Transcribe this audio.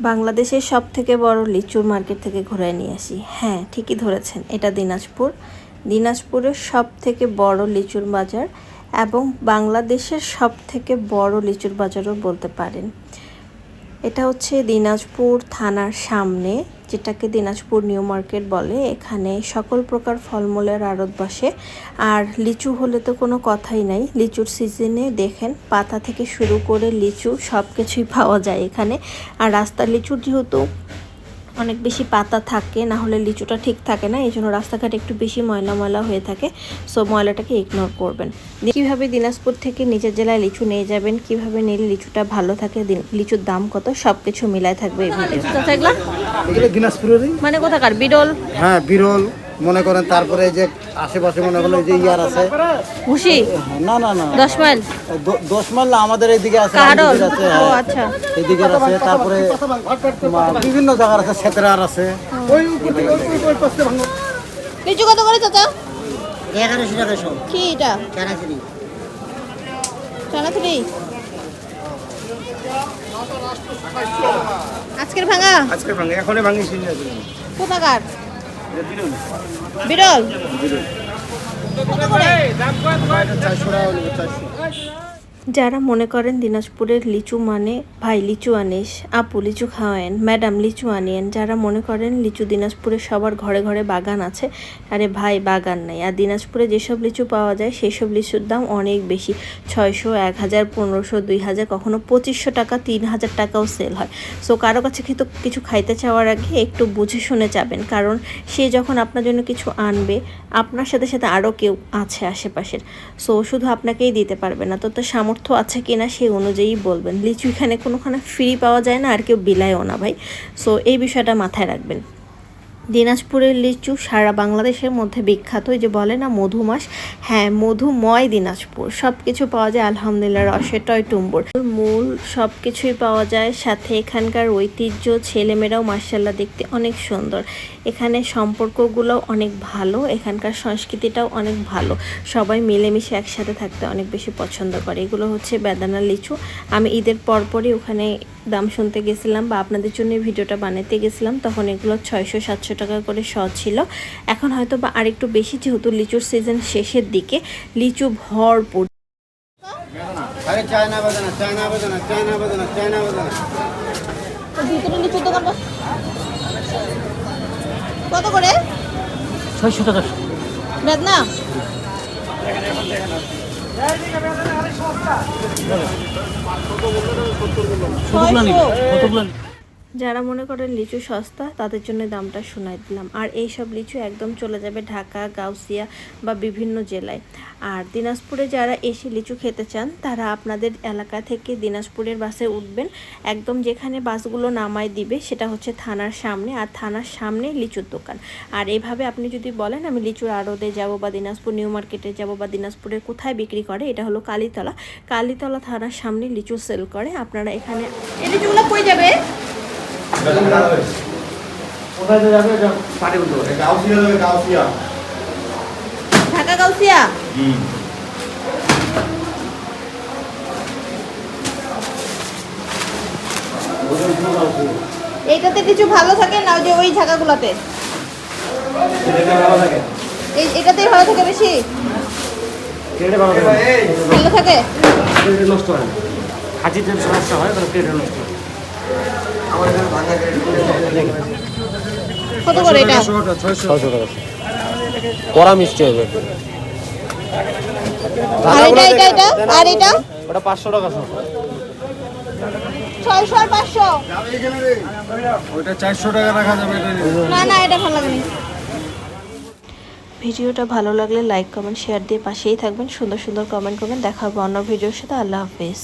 বাংলাদেশের সবথেকে বড় লিচুর মার্কেট থেকে ঘুরায় নিয়ে আসি। হ্যাঁ, ঠিকই ধরেছেন, এটা দিনাজপুর। দিনাজপুরের সবথেকে বড় লিচুর বাজার এবং বাংলাদেশের সবথেকে বড় লিচুর বাজারও বলতে পারেন। এটা হচ্ছে দিনাজপুর থানার সামনে, যেটাকে দিনাজপুর নিউ মার্কেট বলে। এখানে সকল প্রকার ফলমূলের আড়ত বসে। আর লিচু হলে তো কোনো কথাই নাই। লিচুর সিজনে দেখেন পাতা থেকে শুরু করে লিচু সব কিছুই পাওয়া যায় এখানে। আর রাস্তার লিচুর যেহেতু অনেক বেশি পাতা থাকে, না হলে লিচুটা ঠিক থাকে না, এই জন্য রাস্তাঘাট একটু বেশি ময়লা ময়লা হয়ে থাকে। সো ময়লাটাকে ইগনোর করবেন। কীভাবে দিনাজপুর থেকে নিজের জেলায় লিচু নিয়ে যাবেন, কিভাবে নিলে লিচুটা ভালো থাকে, লিচুর দাম কত, সব কিছু মিলায় থাকবে এই ভিডিও। দিনাজপুরেরই মানে কোথাকার? বিরল? হ্যাঁ, বিরল মনে করেন। তারপরে যে আশেপাশে মনে করেন যে ইয়ার আছে খুশি, না না না 10 মাইল 10 মাইল না, আমাদের এইদিকে আছে, কারণ আছে, ও আচ্ছা, এইদিকে আছে। তারপরে বিভিন্ন জায়গার আছে, সেতরার আছে। লিচু কত করে চাচা? 1100 টাকা সব। কি এটা? চানাচুরি। চানাচুরি আজকের ভাঙা? আজকে ভাঙে, এখনই ভাঙি ছিল। কোথাকার? বিরল। কত করে? যারা মনে করেন দিনাজপুরের লিচু মানে ভাই লিচু আনিস, আপু লিচু খাওয়েন, ম্যাডাম লিচু আনিয়েন, যারা মনে করেন লিচু দিনাজপুরে সবার ঘরে ঘরে বাগান আছে, আরে ভাই বাগান নাই। আর দিনাজপুরে যেসব লিচু পাওয়া যায় সেই সব লিচুর দাম অনেক বেশি, 600, 1000, 1500, 2000, কখনো 2500 টাকা, 3000 টাকাও সেল হয়। সো কারো কাছে কিন্তু কিছু খাইতে চাওয়ার আগে একটু বুঝে শুনে যাবেন, কারণ সে যখন আপনার জন্য কিছু আনবে, আপনার সাথে সাথে আরও কেউ আছে আশেপাশের। সো শুধু আপনাকেই দিতে পারবে না, তো সামর্থ্য আছে কিনা সেই অনুযায়ী বলবেন। লিচু এখানে কোনোখানে ফ্রি পাওয়া যায় না, আর কেউ বিলায়ও না ভাই। সো এই বিষয়টা মাথায় রাখবেন। দিনাজপুরের লিচু সারা বাংলাদেশের মধ্যে বিখ্যাত। এই যে বলে না মধুমাস, হ্যাঁ মধুময় দিনাজপুর। সব কিছু পাওয়া যায় আলহামদুলিল্লাহ, রসে টয় টুম্বুর মূল সব কিছুই পাওয়া যায়। সাথে এখানকার ঐতিহ্য, ছেলেমেয়েরাও মার্শাল্লাহ দেখতে অনেক সুন্দর। এখানে সম্পর্কগুলো অনেক ভালো, এখানকার সংস্কৃতিটাও অনেক ভালো। সবাই মিলেমিশে একসাথে থাকতে অনেক বেশি পছন্দ করে। এগুলো হচ্ছে বেদানা লিচু। আমি ঈদের পরপরই ওখানে দাম শুনতে গেছিলাম বা আপনাদের জন্য ভিডিওটা বানাতে গেছিলাম, তখন এগুলো 600-700 টাকা করে শ ছিল। এখন হয়তো বা আরেকটু বেশি, যেহেতু লিচুর সিজন শেষের দিকে, লিচু ভরপুর। কত করে? 600 টাকা। বেদনা যারা মনে করেন লিচু সস্তা, তাদের জন্য দামটা শোনাই দিলাম। আর এই সব লিচু একদম চলে যাবে ঢাকা, গাউসিয়া বা বিভিন্ন জেলায়। আর দিনাজপুরে যারা এসে লিচু খেতে চান, তারা আপনাদের এলাকা থেকে দিনাজপুরের বাসে উঠবেন। একদম যেখানে বাসগুলো নামায় দিবে সেটা হচ্ছে থানার সামনে, আর থানার সামনে লিচুর দোকান। আর এইভাবে আপনি যদি বলেন আমি লিচুর আড়তে যাব বা দিনাজপুর নিউ মার্কেটে যাব বা দিনাজপুরের কোথায় বিক্রি করে, এটা হলো কালীতলা। কালীতলা থানার সামনে লিচু সেল করে। আপনারা এখানে এই লিচুগুলো কই যাবে? ঢাকা গাউসিয়া। এইটাতে কিছু ভালো থাকে না, যে ওই ঢাকাগুলোতে এটাতেই ভালো থাকে বেশি, ভালো থাকে। নষ্ট হয় না, হাজির সমস্যা হয়, পেটে নষ্ট হয়। কত করে এটা? 600 টাকা। কড়া মিষ্টি হবে। আর এটা এটা এটা আর এটা ওটা 500 টাকা সব। 600 আর 500। ওটা 400 টাকা রাখা যাবে। না না, এটা ভালো লাগেনি। ভিডিওটা ভালো লাগলে লাইক, কমেন্ট, শেয়ার দিয়ে পাশেই থাকবেন। সুন্দর সুন্দর কমেন্ট করবেন। দেখা হবে অন্য ভিডিওর সাথে। আল্লাহ হাফেজ।